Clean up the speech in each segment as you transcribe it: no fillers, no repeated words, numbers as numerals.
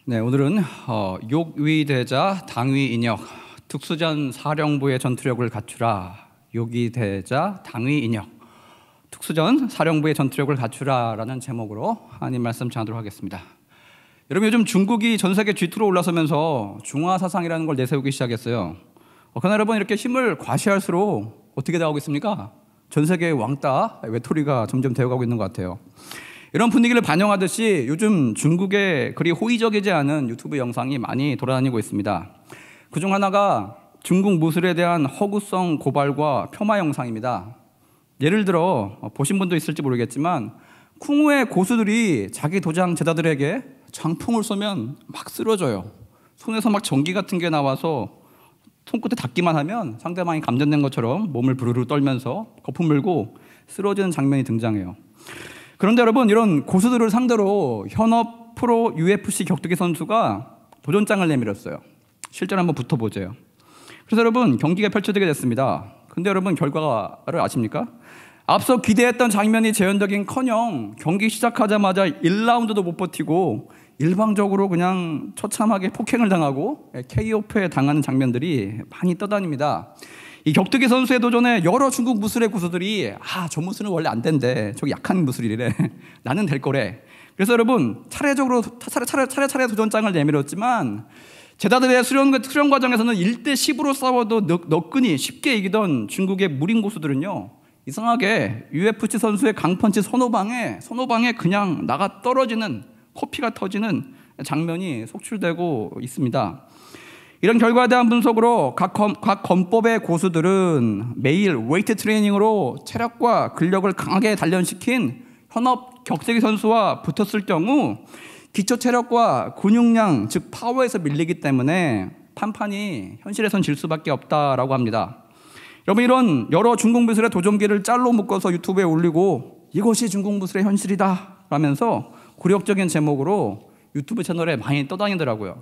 네, 오늘은 욕위대자 당위인역 특수전 사령부의 전투력을 갖추라. 욕위대자 당위인역 특수전 사령부의 전투력을 갖추라라는 제목으로 하나님 말씀 전하도록 하겠습니다. 여러분, 요즘 중국이 전 세계 G2로 올라서면서 중화 사상이라는 걸 내세우기 시작했어요. 그러나 여러분, 이렇게 힘을 과시할수록 어떻게 나오고 있습니까? 전 세계 왕따 외톨이가 점점 되어가고 있는 것 같아요. 이런 분위기를 반영하듯이 요즘 중국에 그리 호의적이지 않은 유튜브 영상이 많이 돌아다니고 있습니다. 그중 하나가 중국 무술에 대한 허구성 고발과 폄하 영상입니다. 예를 들어 보신 분도 있을지 모르겠지만 쿵우의 고수들이 자기 도장 제자들에게 장풍을 쏘면 막 쓰러져요. 손에서 막 전기 같은 게 나와서 손끝에 닿기만 하면 상대방이 감전된 것처럼 몸을 부르르 떨면서 거품 물고 쓰러지는 장면이 등장해요. 그런데 여러분, 이런 고수들을 상대로 현업 프로 UFC 격투기 선수가 도전장을 내밀었어요. 실제로 한번 붙어보세요. 그래서 여러분, 경기가 펼쳐지게 됐습니다. 근데 여러분, 결과를 아십니까? 앞서 기대했던 장면이 재현되긴커녕 경기 시작하자마자 1라운드도 못 버티고 일방적으로 그냥 처참하게 폭행을 당하고 KO에 당하는 장면들이 많이 떠다닙니다. 이 격투기 선수의 도전에 여러 중국 무술의 고수들이 저 무술은 원래 안 된대. 저기 약한 무술이래. 나는 될 거래. 그래서 여러분, 차례차례 도전장을 내밀었지만 제자들의 수련 과정에서는 1대 10으로 싸워도 너끈히 쉽게 이기던 중국의 무린 고수들은요, 이상하게 UFC 선수의 강펀치 선호방에 그냥 나가 떨어지는, 코피가 터지는 장면이 속출되고 있습니다. 이런 결과에 대한 분석으로 각 권법의 고수들은 매일 웨이트 트레이닝으로 체력과 근력을 강하게 단련시킨 현업 격투기 선수와 붙었을 경우 기초 체력과 근육량, 즉 파워에서 밀리기 때문에 판판이 현실에선 질 수밖에 없다라고 합니다. 여러분, 이런 여러 중국 무술의 도전기를 짤로 묶어서 유튜브에 올리고 이것이 중국 무술의 현실이다 라면서 굴욕적인 제목으로 유튜브 채널에 많이 떠다니더라고요.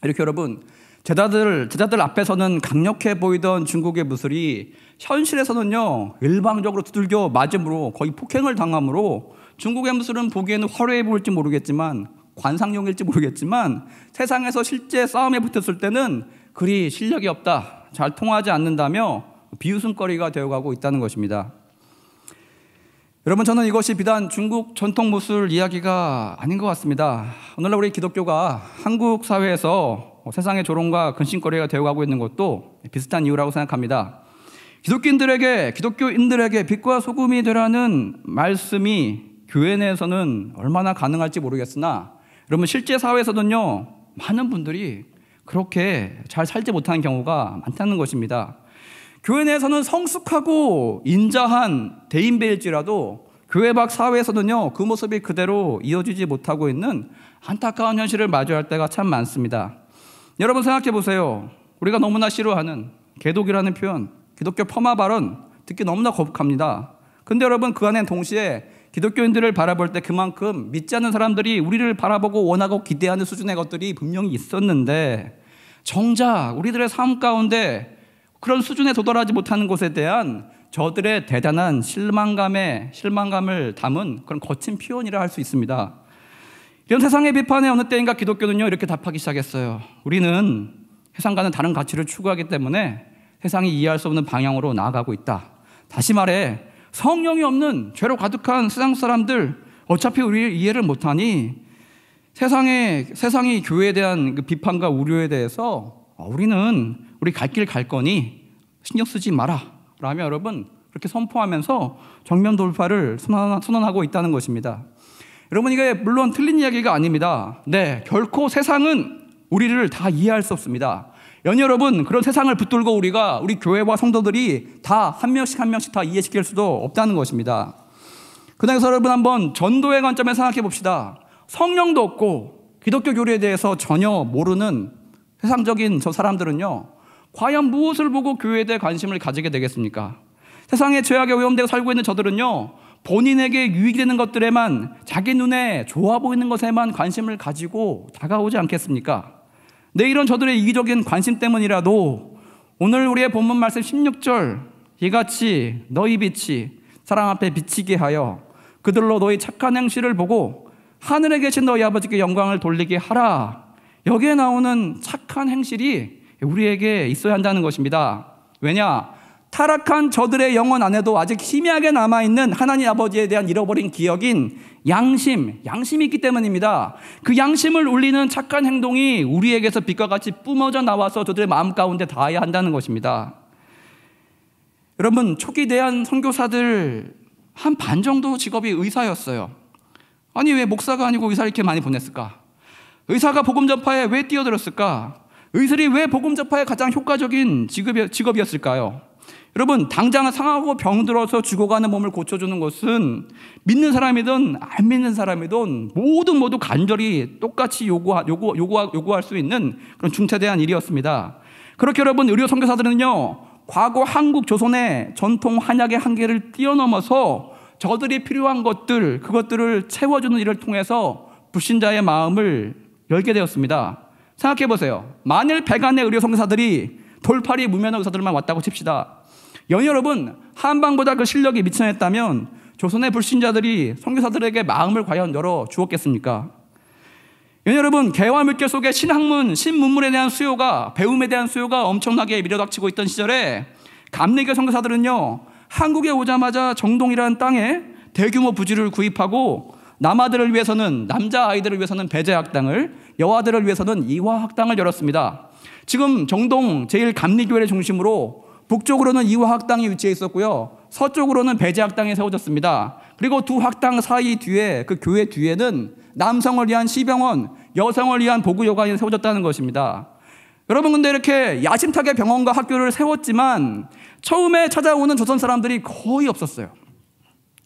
이렇게 여러분, 제자들 앞에서는 강력해 보이던 중국의 무술이 현실에서는요, 일방적으로 두들겨 맞음으로 거의 폭행을 당함으로 중국의 무술은 보기에는 화려해 보일지 모르겠지만, 관상용일지 모르겠지만 세상에서 실제 싸움에 붙었을 때는 그리 실력이 없다, 잘 통하지 않는다며 비웃음거리가 되어가고 있다는 것입니다. 여러분, 저는 이것이 비단 중국 전통 무술 이야기가 아닌 것 같습니다. 오늘날 우리 기독교가 한국 사회에서 세상의 조롱과 근심거리가 되어가고 있는 것도 비슷한 이유라고 생각합니다. 기독교인들에게 빛과 소금이 되라는 말씀이 교회 내에서는 얼마나 가능할지 모르겠으나 여러분, 실제 사회에서는요, 많은 분들이 그렇게 잘 살지 못하는 경우가 많다는 것입니다. 교회 내에서는 성숙하고 인자한 대인배일지라도 교회 밖 사회에서는요, 그 모습이 그대로 이어지지 못하고 있는 안타까운 현실을 마주할 때가 참 많습니다. 여러분, 생각해 보세요. 우리가 너무나 싫어하는 개독이라는 표현, 기독교 폄하 발언 듣기 너무나 거북합니다. 근데 여러분, 그 안엔 동시에 기독교인들을 바라볼 때 그만큼 믿지 않는 사람들이 우리를 바라보고 원하고 기대하는 수준의 것들이 분명히 있었는데, 정작 우리들의 삶 가운데 그런 수준에 도달하지 못하는 것에 대한 저들의 대단한 실망감을 담은 그런 거친 표현이라 할 수 있습니다. 이런 세상의 비판에 어느 때인가 기독교는요, 이렇게 답하기 시작했어요. 우리는 세상과는 다른 가치를 추구하기 때문에 세상이 이해할 수 없는 방향으로 나아가고 있다. 다시 말해, 성령이 없는 죄로 가득한 세상 사람들, 어차피 우리를 이해를 못하니 세상이 교회에 대한 그 비판과 우려에 대해서 우리 갈 길 갈 거니 신경 쓰지 마라 라며 여러분, 그렇게 선포하면서 정면 돌파를 선언하고 있다는 것입니다. 여러분, 이게 물론 틀린 이야기가 아닙니다. 네, 결코 세상은 우리를 다 이해할 수 없습니다. 여러분, 그런 세상을 붙들고 우리 교회와 성도들이 다 한 명씩 다 이해시킬 수도 없다는 것입니다. 그래서 여러분, 한번 전도의 관점에 생각해 봅시다. 성령도 없고 기독교 교리에 대해서 전혀 모르는 세상적인 저 사람들은요, 과연 무엇을 보고 교회에 대해 관심을 가지게 되겠습니까? 세상의 죄악에 오염되어 살고 있는 저들은요, 본인에게 유익이 되는 것들에만, 자기 눈에 좋아 보이는 것에만 관심을 가지고 다가오지 않겠습니까? 네, 이런 저들의 이기적인 관심 때문이라도 오늘 우리의 본문 말씀 16절, 이같이 너희 빛이 사람 앞에 비치게 하여 그들로 너희 착한 행실을 보고 하늘에 계신 너희 아버지께 영광을 돌리게 하라 여기에 나오는 착한 행실이 우리에게 있어야 한다는 것입니다. 왜냐? 타락한 저들의 영혼 안에도 아직 희미하게 남아있는 하나님 아버지에 대한 잃어버린 기억인 양심이 있기 때문입니다. 그 양심을 울리는 착한 행동이 우리에게서 빛과 같이 뿜어져 나와서 저들의 마음 가운데 닿아야 한다는 것입니다. 여러분, 초기 대한 선교사들 한 반 정도 직업이 의사였어요. 아니, 왜 목사가 아니고 의사를 이렇게 많이 보냈을까? 의사가 복음 전파에 왜 뛰어들었을까? 의술이 왜 복음 전파에 가장 효과적인 직업이었을까요? 여러분, 당장 상하고 병들어서 죽어가는 몸을 고쳐주는 것은 믿는 사람이든 안 믿는 사람이든 모두 간절히 똑같이 요구할 수 있는 그런 중차대한 일이었습니다. 그렇게 여러분, 의료 선교사들은요, 과거 한국 조선의 전통 한약의 한계를 뛰어넘어서 저들이 필요한 그것들을 채워주는 일을 통해서 불신자의 마음을 열게 되었습니다. 생각해 보세요. 만일 백안의 의료 선교사들이 돌팔이 무면허 의사들만 왔다고 칩시다. 여러분, 한방보다 그 실력이 미천했다면 조선의 불신자들이 선교사들에게 마음을 과연 열어 주었겠습니까? 여러분, 개와 물결 속에 신문물에 대한 수요가, 배움에 대한 수요가 엄청나게 밀어닥치고 있던 시절에 감리교 선교사들은요, 한국에 오자마자 정동이라는 땅에 대규모 부지를 구입하고 남아들을 위해서는, 남자아이들을 위해서는 배제학당을, 여아들을 위해서는 이화학당을 열었습니다. 지금 정동 제1감리교회를 중심으로 북쪽으로는 이화학당이 위치해 있었고요, 서쪽으로는 배제학당이 세워졌습니다. 그리고 두 학당 사이 뒤에, 그 교회 뒤에는 남성을 위한 시병원, 여성을 위한 보구여관이 세워졌다는 것입니다. 여러분, 근데 이렇게 야심차게 병원과 학교를 세웠지만 처음에 찾아오는 조선 사람들이 거의 없었어요.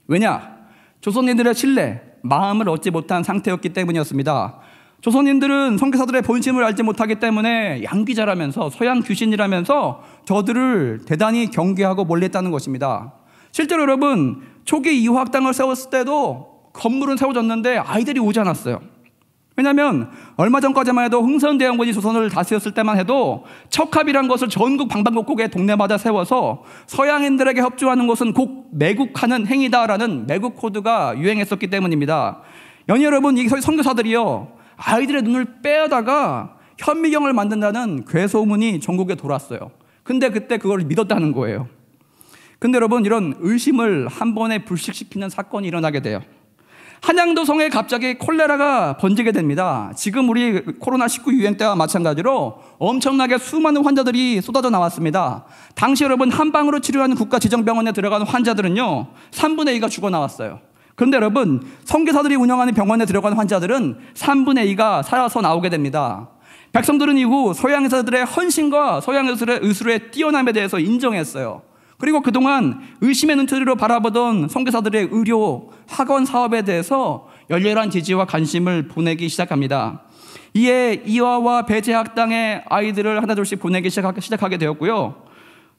왜냐? 조선인들의 신뢰, 마음을 얻지 못한 상태였기 때문이었습니다. 조선인들은 선교사들의 본심을 알지 못하기 때문에 양귀자라면서, 서양 귀신이라면서 저들을 대단히 경계하고 멀리했다는 것입니다. 실제로 여러분, 초기 이화학당을 세웠을 때도 건물은 세워졌는데 아이들이 오지 않았어요. 왜냐하면 얼마 전까지만 해도 흥선대원군이 조선을 다스렸을 때만 해도 척합이란 것을 전국 방방곡곡에 동네마다 세워서 서양인들에게 협조하는 것은 곧 매국하는 행위다라는 매국 코드가 유행했었기 때문입니다. 여러분, 이 선교사들이요, 아이들의 눈을 빼다가 현미경을 만든다는 괴소문이 전국에 돌았어요. 근데 그때 그걸 믿었다는 거예요. 근데 여러분, 이런 의심을 한 번에 불식시키는 사건이 일어나게 돼요. 한양도성에 갑자기 콜레라가 번지게 됩니다. 지금 우리 코로나19 유행 때와 마찬가지로 엄청나게 수많은 환자들이 쏟아져 나왔습니다. 당시 여러분, 한방으로 치료하는 국가지정병원에 들어가는 환자들은요, 3분의 2가 죽어 나왔어요. 그런데 여러분, 선교사들이 운영하는 병원에 들어가는 환자들은 3분의 2가 살아서 나오게 됩니다. 백성들은 이후 서양 의사들의 헌신과 서양 의술의 뛰어남에 대해서 인정했어요. 그리고 그동안 의심의 눈초리로 바라보던 선교사들의 의료 학원 사업에 대해서 열렬한 지지와 관심을 보내기 시작합니다. 이에 이화와 배제학당의 아이들을 하나둘씩 보내기 시작하게 되었고요,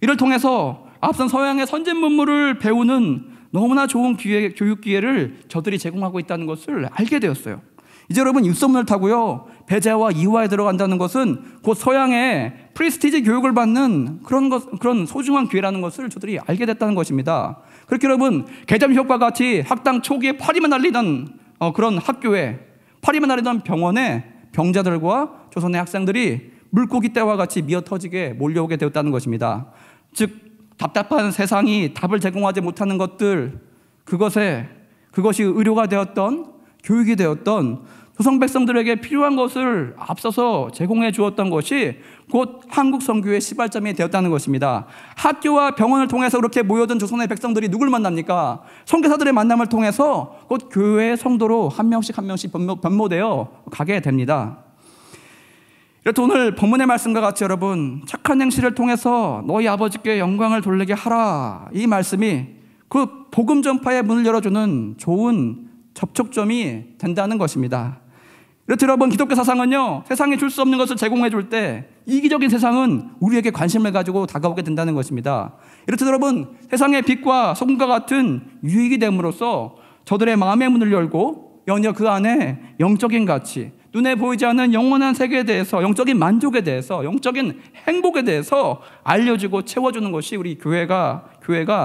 이를 통해서 앞선 서양의 선진 문물을 배우는 너무나 좋은 교육 기회를 저들이 제공하고 있다는 것을 알게 되었어요. 이제 여러분, 입소문을 타고요, 배제와 이화에 들어간다는 것은 곧 서양의 프리스티지 교육을 받는 그런 소중한 기회라는 것을 저들이 알게 됐다는 것입니다. 그렇게 여러분, 개점효과 같이 학당 초기에 파리만 날리던 그런 학교에, 파리만 날리던 병원에 병자들과 조선의 학생들이 물고기 떼와 같이 미어터지게 몰려오게 되었다는 것입니다. 즉, 답답한 세상이 답을 제공하지 못하는 것들, 그것이 의료가 되었던, 교육이 되었던 조선 백성들에게 필요한 것을 앞서서 제공해 주었던 것이 곧 한국 선교의 시발점이 되었다는 것입니다. 학교와 병원을 통해서 그렇게 모여든 조선의 백성들이 누굴 만납니까? 선교사들의 만남을 통해서 곧 교회의 성도로 한 명씩 변모되어 가게 됩니다. 이렇게 오늘 본문의 말씀과 같이 여러분, 착한 행실을 통해서 너희 아버지께 영광을 돌리게 하라, 이 말씀이 그 복음 전파의 문을 열어주는 좋은 접촉점이 된다는 것입니다. 이렇게 여러분, 기독교 사상은요, 세상에 줄 수 없는 것을 제공해 줄 때 이기적인 세상은 우리에게 관심을 가지고 다가오게 된다는 것입니다. 이렇듯 여러분, 세상의 빛과 소금과 같은 유익이 됨으로써 저들의 마음의 문을 열고 연여 그 안에 영적인 가치, 눈에 보이지 않는 영원한 세계에 대해서, 영적인 만족에 대해서, 영적인 행복에 대해서 알려주고 채워주는 것이 우리 교회가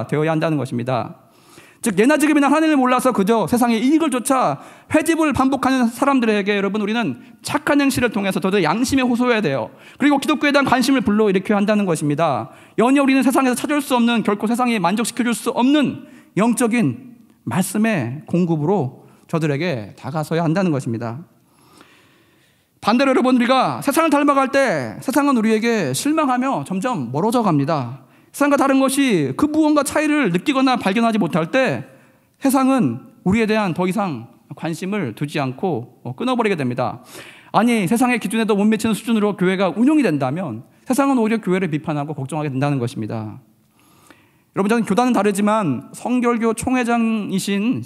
되어야 한다는 것입니다. 즉 예나 지금이나 하나님을 몰라서 그저 세상의 이익을 쫓아 회집을 반복하는 사람들에게 여러분, 우리는 착한 행실을 통해서 더 양심에 호소해야 돼요. 그리고 기독교에 대한 관심을 불러일으켜야 한다는 것입니다. 연혀 우리는 세상에서 찾을 수 없는, 결코 세상이 만족시켜줄 수 없는 영적인 말씀의 공급으로 저들에게 다가서야 한다는 것입니다. 반대로 여러분, 우리가 세상을 닮아갈 때 세상은 우리에게 실망하며 점점 멀어져 갑니다. 세상과 다른 것이 그 무언가 차이를 느끼거나 발견하지 못할 때 세상은 우리에 대한 더 이상 관심을 두지 않고 끊어버리게 됩니다. 아니, 세상의 기준에도 못 미치는 수준으로 교회가 운용이 된다면 세상은 오히려 교회를 비판하고 걱정하게 된다는 것입니다. 여러분, 저는 교단은 다르지만 성결교 총회장님이신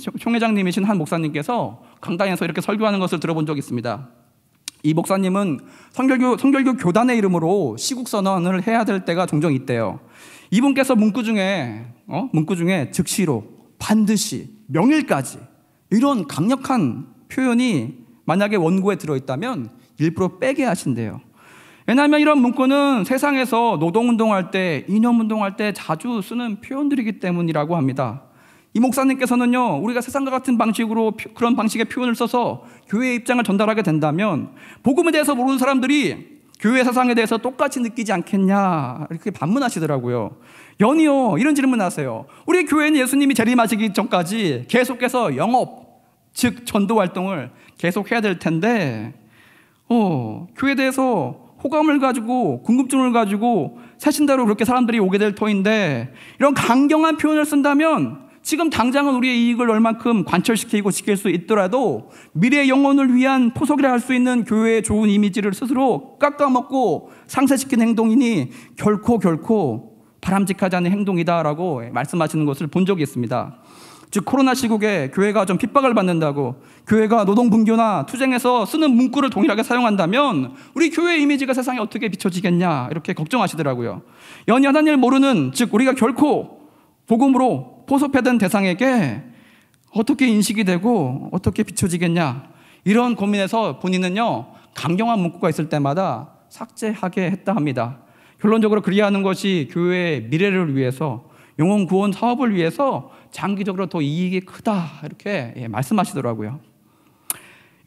한 목사님께서 강단에서 이렇게 설교하는 것을 들어본 적이 있습니다. 이 목사님은 성결교 교단의 이름으로 시국선언을 해야 될 때가 종종 있대요. 이분께서 문구 중에 즉시로, 반드시, 명일까지 이런 강력한 표현이 만약에 원고에 들어있다면 일부러 빼게 하신대요. 왜냐하면 이런 문구는 세상에서 노동운동할 때, 이념운동할 때 자주 쓰는 표현들이기 때문이라고 합니다. 이 목사님께서는요, 우리가 세상과 같은 방식으로 그런 방식의 표현을 써서 교회의 입장을 전달하게 된다면 복음에 대해서 모르는 사람들이 교회 사상에 대해서 똑같이 느끼지 않겠냐, 이렇게 반문하시더라고요. 연이어 이런 질문을 하세요. 우리 교회는 예수님이 재림하시기 전까지 계속해서 영업, 즉 전도 활동을 계속해야 될 텐데 교회에 대해서 호감을 가지고 궁금증을 가지고 새신자로 그렇게 사람들이 오게 될 터인데, 이런 강경한 표현을 쓴다면 지금 당장은 우리의 이익을 얼만큼 관철시키고 지킬 수 있더라도 미래의 영혼을 위한 포석이라 할 수 있는 교회의 좋은 이미지를 스스로 깎아먹고 상쇄시키는 행동이니 결코 바람직하지 않은 행동이다라고 말씀하시는 것을 본 적이 있습니다. 즉 코로나 시국에 교회가 좀 핍박을 받는다고 교회가 노동분교나 투쟁에서 쓰는 문구를 동일하게 사용한다면 우리 교회의 이미지가 세상에 어떻게 비춰지겠냐, 이렇게 걱정하시더라고요. 연히 하나님을 모르는, 즉 우리가 결코 복음으로 포섭해된 대상에게 어떻게 인식이 되고 어떻게 비춰지겠냐, 이런 고민에서 본인은요, 강경한 문구가 있을 때마다 삭제하게 했다 합니다. 결론적으로 그리하는 것이 교회의 미래를 위해서, 영혼 구원 사업을 위해서 장기적으로 더 이익이 크다, 이렇게 말씀하시더라고요.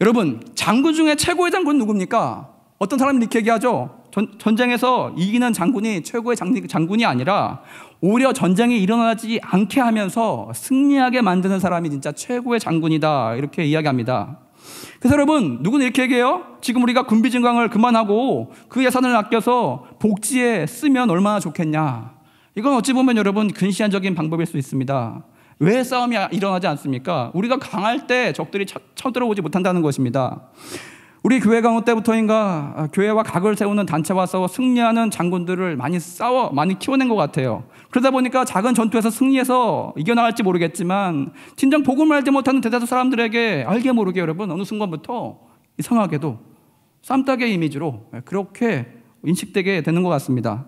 여러분, 장군 중에 최고의 장군은 누굽니까? 어떤 사람이 이렇게 얘기하죠. 전쟁에서 이기는 장군이 최고의 장군이 아니라 오히려 전쟁이 일어나지 않게 하면서 승리하게 만드는 사람이 진짜 최고의 장군이다, 이렇게 이야기합니다. 그래서 여러분, 누구는 이렇게 얘기해요. 지금 우리가 군비 증강을 그만하고 그 예산을 아껴서 복지에 쓰면 얼마나 좋겠냐. 이건 어찌 보면 여러분 근시안적인 방법일 수 있습니다. 왜 싸움이 일어나지 않습니까? 우리가 강할 때 적들이 쳐들어오지 못한다는 것입니다. 우리 교회 강호 때부터인가 교회와 각을 세우는 단체와 싸워 승리하는 장군들을 많이 키워낸 것 같아요. 그러다 보니까 작은 전투에서 승리해서 이겨나갈지 모르겠지만 진정 복음을 알지 못하는 대다수 사람들에게 알게 모르게 여러분 어느 순간부터 이상하게도 쌈딱의 이미지로 그렇게 인식되게 되는 것 같습니다.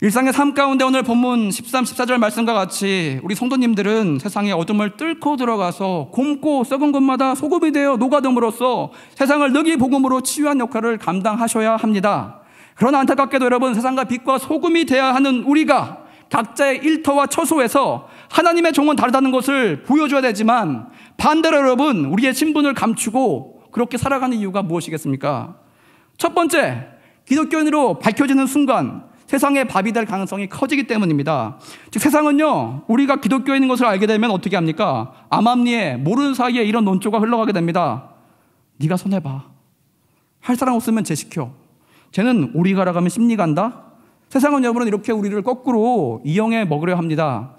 일상의 삶 가운데 오늘 본문 13, 14절 말씀과 같이 우리 성도님들은 세상의 어둠을 뚫고 들어가서 곪고 썩은 것마다 소금이 되어 녹아듦으로써 세상을 늑이 복음으로 치유한 역할을 감당하셔야 합니다. 그러나 안타깝게도 여러분, 세상과 빛과 소금이 되어야 하는 우리가 각자의 일터와 처소에서 하나님의 종은 다르다는 것을 보여줘야 되지만, 반대로 여러분, 우리의 신분을 감추고 그렇게 살아가는 이유가 무엇이겠습니까? 첫 번째, 기독교인으로 밝혀지는 순간 세상의 밥이 될 가능성이 커지기 때문입니다. 즉 세상은요, 우리가 기독교인인 것을 알게 되면 어떻게 합니까? 암암리에 모르는 사이에 이런 논조가 흘러가게 됩니다. 네가 손해봐. 할 사람 없으면 쟤 시켜. 쟤는 오리 가라 가면 심리 간다. 세상은 여러분 이렇게 우리를 거꾸로 이용해 먹으려 합니다.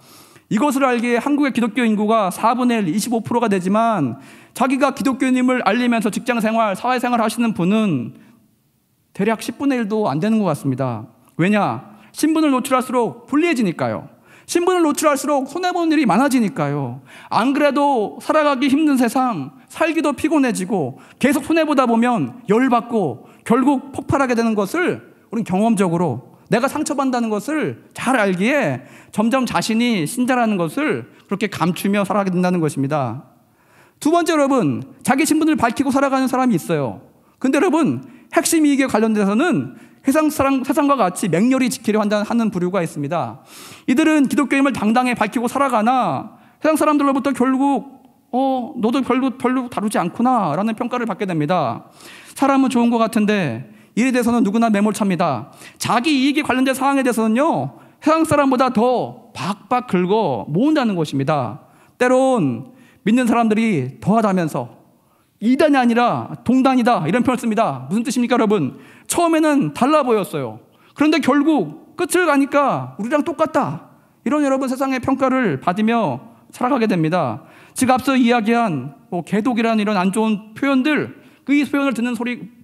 이것을 알기에 한국의 기독교 인구가 4분의 1, 25%가 되지만 자기가 기독교인임을 알리면서 직장생활, 사회생활 하시는 분은 대략 10분의 1도 안 되는 것 같습니다. 왜냐? 신분을 노출할수록 불리해지니까요. 신분을 노출할수록 손해보는 일이 많아지니까요. 안 그래도 살아가기 힘든 세상, 살기도 피곤해지고 계속 손해보다 보면 열받고 결국 폭발하게 되는 것을 우리는 경험적으로 내가 상처받는다는 것을 잘 알기에 점점 자신이 신자라는 것을 그렇게 감추며 살아가게 된다는 것입니다. 두 번째, 여러분, 자기 신분을 밝히고 살아가는 사람이 있어요. 근데 여러분, 핵심 이익에 관련돼서는 세상과 같이 맹렬히 지키려 하는 부류가 있습니다. 이들은 기독교임을 당당히 밝히고 살아가나 세상 사람들로부터 결국 너도 별로 다루지 않구나 라는 평가를 받게 됩니다. 사람은 좋은 것 같은데 일에 대해서는 누구나 매몰차입니다. 자기 이익에 관련된 사항에 대해서는요, 세상 사람보다 더 박박 긁어 모은다는 것입니다. 때론 믿는 사람들이 더하다면서 이단이 아니라 동단이다 이런 표현을 씁니다. 무슨 뜻입니까, 여러분? 처음에는 달라 보였어요. 그런데 결국 끝을 가니까 우리랑 똑같다, 이런 여러분 세상의 평가를 받으며 살아가게 됩니다. 지금 앞서 이야기한 개독이라는 이런 안 좋은 표현들, 이 표현을 듣는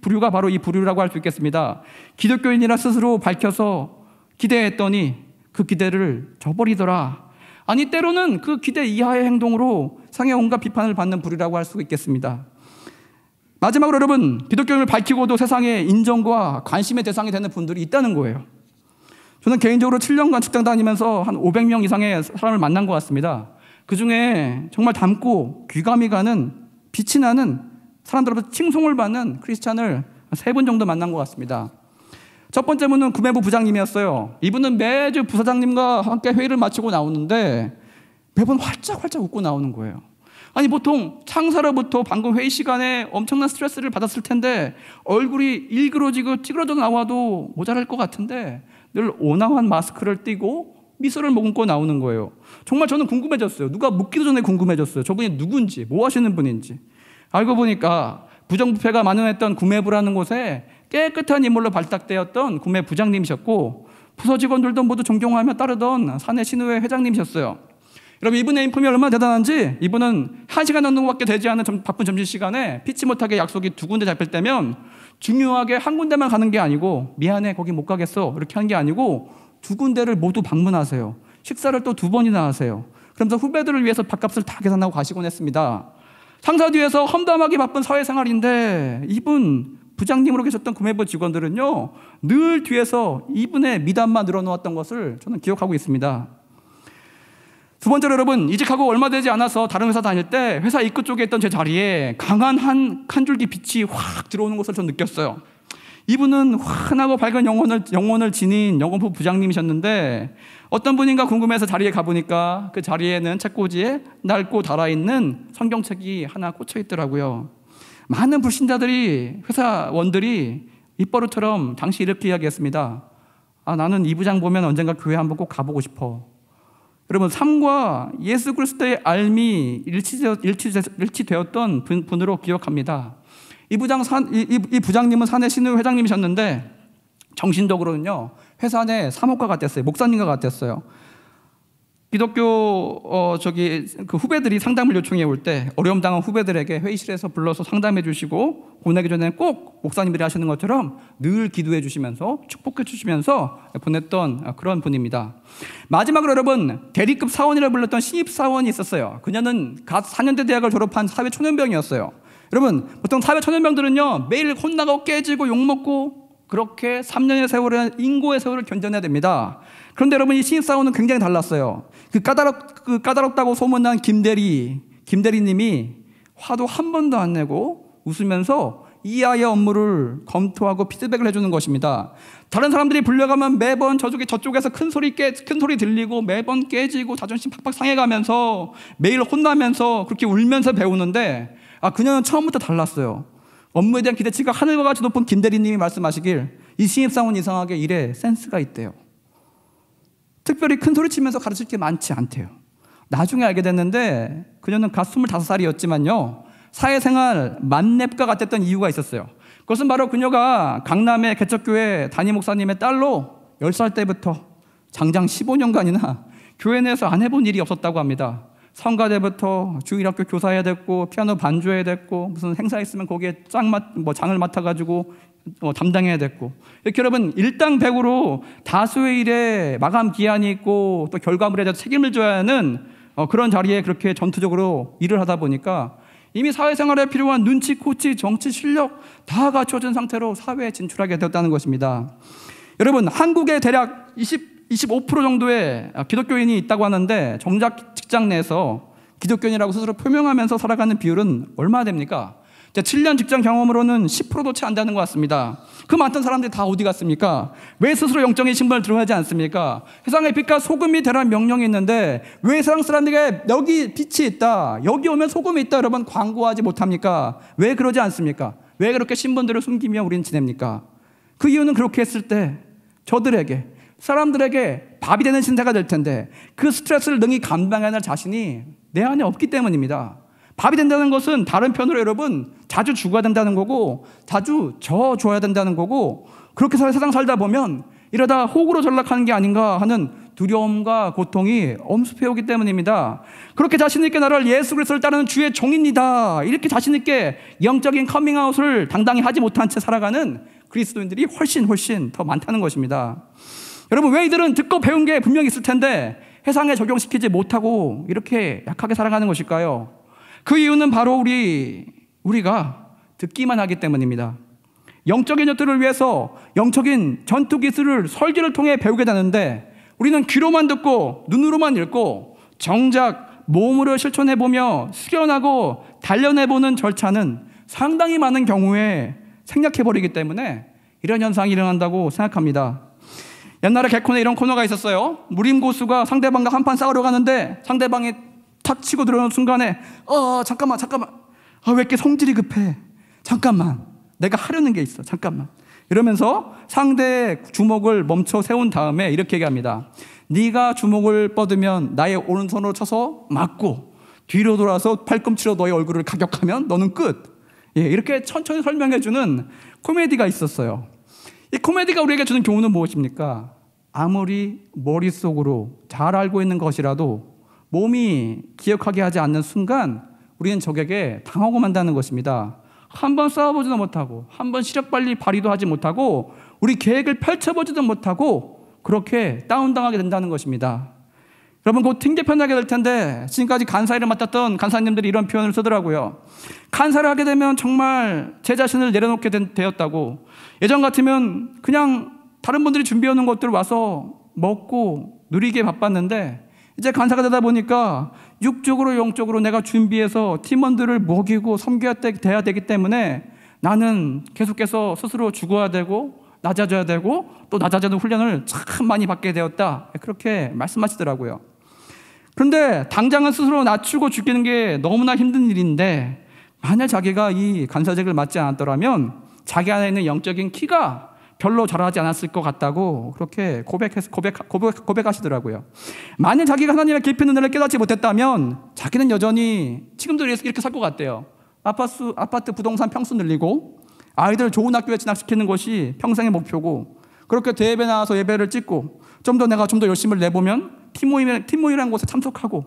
부류가 바로 이 부류라고 할 수 있겠습니다. 기독교인이라 스스로 밝혀서 기대했더니 그 기대를 저버리더라. 아니, 때로는 그 기대 이하의 행동으로 상해 온갖 비판을 받는 부류라고 할 수 있겠습니다. 마지막으로 여러분, 기독교인을 밝히고도 세상의 인정과 관심의 대상이 되는 분들이 있다는 거예요. 저는 개인적으로 7년간 직장 다니면서 한 500명 이상의 사람을 만난 것 같습니다. 그 중에 정말 닮고 귀감이 가는, 빛이 나는, 사람들로부터 칭송을 받는 크리스찬을 3분 정도 만난 것 같습니다. 첫 번째 분은 구매부 부장님이었어요. 이분은 매주 부사장님과 함께 회의를 마치고 나오는데 매번 활짝활짝 웃고 나오는 거예요. 아니, 보통 창사로부터 방금 회의 시간에 엄청난 스트레스를 받았을 텐데 얼굴이 일그러지고 찌그러져 나와도 모자랄 것 같은데 늘 온화한 마스크를 띠고 미소를 머금고 나오는 거예요. 정말 저는 궁금해졌어요. 누가 묻기도 전에 궁금해졌어요. 저분이 누군지, 뭐 하시는 분인지. 알고 보니까 부정부패가 만연했던 구매부라는 곳에 깨끗한 인물로 발탁되었던 구매 부장님이셨고, 부서 직원들도 모두 존경하며 따르던 사내 신우회 회장님이셨어요. 여러분, 이분의 인품이 얼마나 대단한지, 이분은 1시간 정도밖에 되지 않은 바쁜 점심시간에 피치 못하게 약속이 2군데 잡힐 때면 중요하게 한 군데만 가는 게 아니고, 미안해 거기 못 가겠어 이렇게 하는 게 아니고 2군데를 모두 방문하세요. 식사를 또 2번이나 하세요. 그러면서 후배들을 위해서 밥값을 다 계산하고 가시곤 했습니다. 상사 뒤에서 험담하기 바쁜 사회생활인데 이분 부장님으로 계셨던 구매부 직원들은요, 늘 뒤에서 이분의 미담만 늘어놓았던 것을 저는 기억하고 있습니다. 두 번째로 여러분, 이직하고 얼마 되지 않아서 다른 회사 다닐 때 회사 입구 쪽에 있던 제 자리에 강한 한 줄기 빛이 확 들어오는 것을 전 느꼈어요. 이분은 환하고 밝은 영혼을 지닌 영업부 부장님이셨는데 어떤 분인가 궁금해서 자리에 가보니까 그 자리에는 책꽂이에 낡고 달아있는 성경책이 하나 꽂혀 있더라고요. 많은 불신자들이, 회사원들이 입버릇처럼 당시 이렇게 이야기했습니다. 나는 이 부장 보면 언젠가 교회 한번 꼭 가보고 싶어. 여러분, 삶과 예수 그리스도의 알미 일치되었던 분으로 기억합니다. 이 부장님은 사내 신우 회장님이셨는데 정신적으로는요, 회사 내 사목과 같았어요. 목사님과 같았어요. 기독교 그 후배들이 상담을 요청해 올 때 어려움 당한 후배들에게 회의실에서 불러서 상담해 주시고 보내기 전에 꼭 목사님들이 하시는 것처럼 늘 기도해 주시면서 축복해 주시면서 보냈던 그런 분입니다. 마지막으로 여러분, 대리급 사원이라 불렸던 신입 사원이 있었어요. 그녀는 갓 4년대 대학을 졸업한 사회 초년병이었어요. 여러분, 보통 사회 초년병들은요, 매일 혼나고 깨지고 욕먹고 그렇게 3년의 세월을, 인고의 세월을 견뎌내야 됩니다. 그런데 여러분, 이 신입사원은 굉장히 달랐어요. 그 까다롭다고 소문난 김대리님이 화도 한 번도 안 내고 웃으면서 이 아이의 업무를 검토하고 피드백을 해주는 것입니다. 다른 사람들이 불려가면 매번 저쪽에서 큰 소리 들리고 매번 깨지고 자존심 팍팍 상해가면서 매일 혼나면서 그렇게 울면서 배우는데 그녀는 처음부터 달랐어요. 업무에 대한 기대치가 하늘과 같이 높은 김대리님이 말씀하시길 이 신입사원 이상하게 일에 센스가 있대요. 특별히 큰 소리 치면서 가르칠 게 많지 않대요. 나중에 알게 됐는데 그녀는 갓 25살이었지만요, 사회생활 만렙과 같았던 이유가 있었어요. 그것은 바로 그녀가 강남의 개척교회 담임 목사님의 딸로 10살 때부터 장장 15년간이나 교회 내에서 안 해본 일이 없었다고 합니다. 성가대부터 주일학교 교사해야 됐고 피아노 반주해야 됐고 무슨 행사 있으면 거기에 장을 맡아가지고 담당해야 됐고, 이렇게 여러분 일당백으로 다수의 일에 마감 기한이 있고 또 결과물에 대해서 책임을 져야 하는 그런 자리에 그렇게 전투적으로 일을 하다 보니까 이미 사회생활에 필요한 눈치, 코치, 정치, 실력 다 갖춰진 상태로 사회에 진출하게 되었다는 것입니다. 여러분, 한국에 대략 25% 정도의 기독교인이 있다고 하는데 정작 직장 내에서 기독교인이라고 스스로 표명하면서 살아가는 비율은 얼마나 됩니까? 제 7년 직장 경험으로는 10%도 채 안 되는 것 같습니다. 그 많던 사람들이 다 어디 갔습니까? 왜 스스로 영적인 신분을 드러내지 않습니까? 세상의 빛과 소금이 되라는 명령이 있는데 왜 세상 사람들에게 여기 빛이 있다, 여기 오면 소금이 있다, 여러분 광고하지 못합니까? 왜 그러지 않습니까? 왜 그렇게 신분들을 숨기며 우리는 지냅니까? 그 이유는 그렇게 했을 때 저들에게, 사람들에게 밥이 되는 신세가 될 텐데 그 스트레스를 능히 감당해낼 자신이 내 안에 없기 때문입니다. 밥이 된다는 것은 다른 편으로 여러분 자주 죽어야 된다는 거고, 자주 져줘야 된다는 거고, 그렇게 세상 살다 보면 이러다 호구로 전락하는 게 아닌가 하는 두려움과 고통이 엄습해 오기 때문입니다. 그렇게 자신 있게 나를 예수 그리스도를 따르는 주의 종입니다, 이렇게 자신 있게 영적인 커밍아웃을 당당히 하지 못한 채 살아가는 그리스도인들이 훨씬 더 많다는 것입니다. 여러분, 왜 이들은 듣고 배운 게 분명히 있을 텐데 세상에 적용시키지 못하고 이렇게 약하게 살아가는 것일까요? 그 이유는 바로 우리가 듣기만 하기 때문입니다. 영적인 전투를 위해서 영적인 전투 기술을 설교를 통해 배우게 되는데 우리는 귀로만 듣고 눈으로만 읽고 정작 몸으로 실천해보며 수련하고 단련해보는 절차는 상당히 많은 경우에 생략해버리기 때문에 이런 현상이 일어난다고 생각합니다. 옛날에 개콘에 이런 코너가 있었어요. 무림고수가 상대방과 한판 싸우러 가는데 상대방이 탁 치고 들어오는 순간에 잠깐만 왜 이렇게 성질이 급해, 잠깐만 내가 하려는 게 있어, 잠깐만 이러면서 상대의 주먹을 멈춰 세운 다음에 이렇게 얘기합니다. 네가 주먹을 뻗으면 나의 오른손으로 쳐서 맞고 뒤로 돌아서 팔꿈치로 너의 얼굴을 가격하면 너는 끝. 이렇게 천천히 설명해주는 코미디가 있었어요. 이 코미디가 우리에게 주는 교훈은 무엇입니까? 아무리 머릿속으로 잘 알고 있는 것이라도 몸이 기억하게 하지 않는 순간 우리는 적에게 당하고 만다는 것입니다. 한 번 싸워보지도 못하고 한 번 시력 빨리 발휘도 하지 못하고 우리 계획을 펼쳐보지도 못하고 그렇게 다운당하게 된다는 것입니다. 여러분, 곧 팅계편하게 될 텐데 지금까지 간사 일을 맡았던 간사님들이 이런 표현을 쓰더라고요. 간사를 하게 되면 정말 제 자신을 내려놓게 되었다고, 예전 같으면 그냥 다른 분들이 준비해오는 것들을 와서 먹고 누리기에 바빴는데 이제 간사가 되다 보니까 육적으로 영적으로 내가 준비해서 팀원들을 먹이고 섬겨야 돼야 되기 때문에 나는 계속해서 스스로 죽어야 되고 낮아져야 되고 또 낮아지는 훈련을 참 많이 받게 되었다, 그렇게 말씀하시더라고요. 그런데 당장은 스스로 낮추고 죽이는 게 너무나 힘든 일인데 만약 자기가 이 간사직을 맡지 않았더라면 자기 안에 있는 영적인 키가 별로 자라지 않았을 것 같다고 그렇게 고백하시더라고요. 만약 자기가 하나님의 깊은 은혜를 깨닫지 못했다면 자기는 여전히 지금도 이렇게 살 것 같대요. 아파트 부동산 평수 늘리고 아이들 좋은 학교에 진학시키는 것이 평생의 목표고, 그렇게 대회에 나와서 예배를 찍고 내가 좀 더 열심을 내보면 팀모임이라는 곳에 참석하고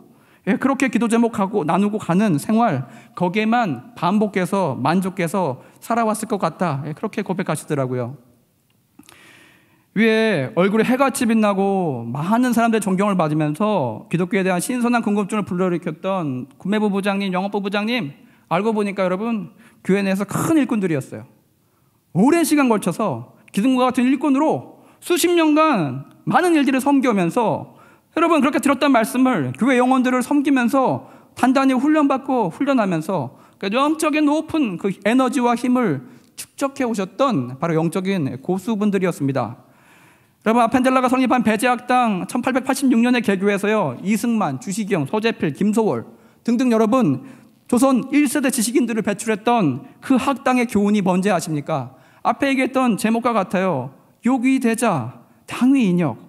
그렇게 기도 제목하고 나누고 가는 생활, 거기에만 반복해서 만족해서 살아왔을 것 같다, 그렇게 고백하시더라고요. 위에 얼굴에 해같이 빛나고 많은 사람들의 존경을 받으면서 기독교에 대한 신선한 궁금증을 불러일으켰던 구매부 부장님, 영업부 부장님, 알고 보니까 여러분 교회 내에서 큰 일꾼들이었어요. 오랜 시간 걸쳐서 기둥과 같은 일꾼으로 수십 년간 많은 일들을 섬겨오면서 여러분 그렇게 들었던 말씀을 교회 영혼들을 섬기면서 단단히 훈련받고 훈련하면서 영적인 높은 그 에너지와 힘을 축적해 오셨던 바로 영적인 고수분들이었습니다. 여러분, 아펜젤라가 성립한 배제학당 1886년에 개교해서요, 이승만, 주시경, 서재필, 김소월 등등 여러분 조선 1세대 지식인들을 배출했던 그 학당의 교훈이 뭔지 아십니까? 앞에 얘기했던 제목과 같아요. 욕위대자 당위인역.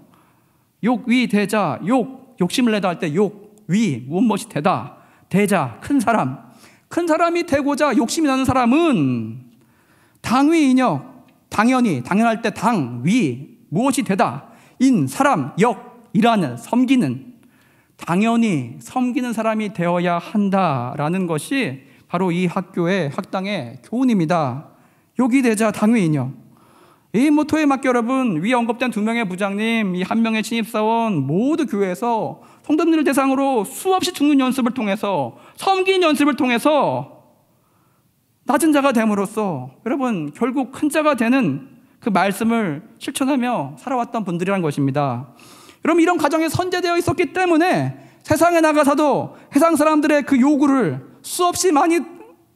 욕위대자, 욕심을 내다 할 때 욕위 무엇이 되다, 대자 큰 사람, 큰 사람이 되고자 욕심이 나는 사람은 당위인역, 당연할 때 당위 무엇이 되다, 인 사람, 역 일하는 섬기는, 당연히 섬기는 사람이 되어야 한다라는 것이 바로 이 학당의 교훈입니다. 욕위대자 당위인역. 이 모토에 맞게 여러분, 위 언급된 2명의 부장님, 이 1명의 신입사원 모두 교회에서 성도님들 대상으로 수없이 죽는 연습을 통해서, 섬기는 연습을 통해서 낮은 자가 됨으로써 여러분 결국 큰 자가 되는 그 말씀을 실천하며 살아왔던 분들이란 것입니다. 여러분, 이런 과정에 선제되어 있었기 때문에 세상에 나가서도 세상 사람들의 그 요구를 수없이 많이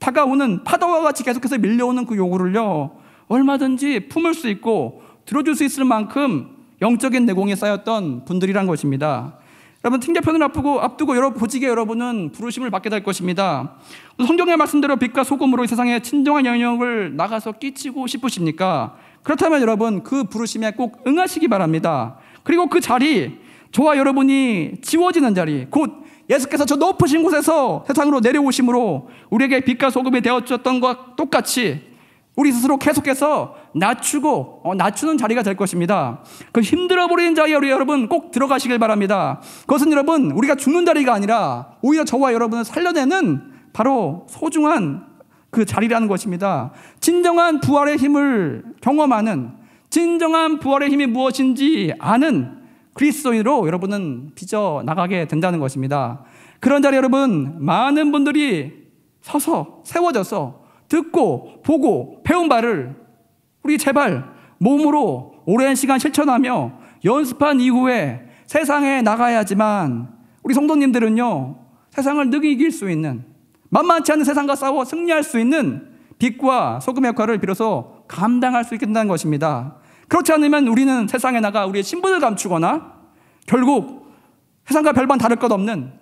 다가오는 파도와 같이 계속해서 밀려오는 그 요구를요, 얼마든지 품을 수 있고 들어줄 수 있을 만큼 영적인 내공이 쌓였던 분들이란 것입니다. 여러분, 팅계편을 앞두고 보직의 여러분은 부르심을 받게 될 것입니다. 성경의 말씀대로 빛과 소금으로 이 세상에 진정한 영역을 나가서 끼치고 싶으십니까? 그렇다면 여러분, 그 부르심에 꼭 응하시기 바랍니다. 그리고 그 자리, 저와 여러분이 지워지는 자리, 곧 예수께서 저 높으신 곳에서 세상으로 내려오심으로 우리에게 빛과 소금이 되어주셨던 것과 똑같이 우리 스스로 계속해서 낮추는 자리가 될 것입니다. 그 힘들어 버리는 자리에 우리 여러분 꼭 들어가시길 바랍니다. 그것은 여러분, 우리가 죽는 자리가 아니라 오히려 저와 여러분을 살려내는 바로 소중한 그 자리라는 것입니다. 진정한 부활의 힘을 경험하는, 진정한 부활의 힘이 무엇인지 아는 그리스도인으로 여러분은 빚어 나가게 된다는 것입니다. 그런 자리에 여러분, 많은 분들이 서서 세워져서 듣고 보고 배운 바를 우리 제발 몸으로 오랜 시간 실천하며 연습한 이후에 세상에 나가야지만 우리 성도님들은요, 세상을 능히 이길 수 있는, 만만치 않은 세상과 싸워 승리할 수 있는 빛과 소금의 역할을 비로소 감당할 수 있겠다는 것입니다. 그렇지 않으면 우리는 세상에 나가 우리의 신분을 감추거나 결국 세상과 별반 다를 것 없는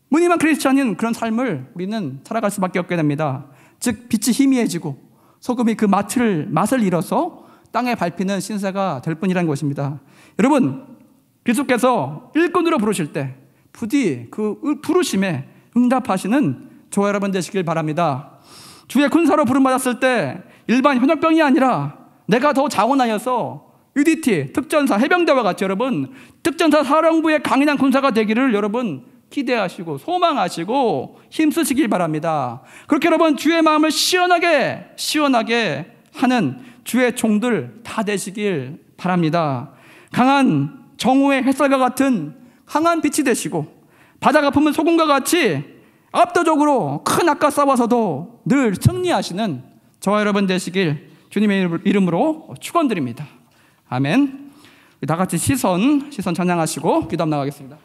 무늬만 크리스찬인 그런 삶을 우리는 살아갈 수밖에 없게 됩니다. 즉, 빛이 희미해지고 소금이 그 맛을 잃어서 땅에 밟히는 신세가 될 뿐이라는 것입니다. 여러분, 그리스도께서 일꾼으로 부르실 때 부디 그 부르심에 응답하시는 저와 여러분 되시길 바랍니다. 주의 군사로 부름받았을 때 일반 현역병이 아니라 내가 더 자원하여서 UDT, 특전사, 해병대와 같이 여러분 특전사 사령부의 강인한 군사가 되기를 여러분 기대하시고 소망하시고 힘쓰시길 바랍니다. 그렇게 여러분 주의 마음을 시원하게 하는 주의 종들 다 되시길 바랍니다. 강한 정오의 햇살과 같은 강한 빛이 되시고 바다가 품은 소금과 같이 압도적으로 큰 악과 싸워서도 늘 승리하시는 저와 여러분 되시길 주님의 이름으로 축원드립니다. 아멘. 다 같이 시선 찬양하시고 기도 나가겠습니다.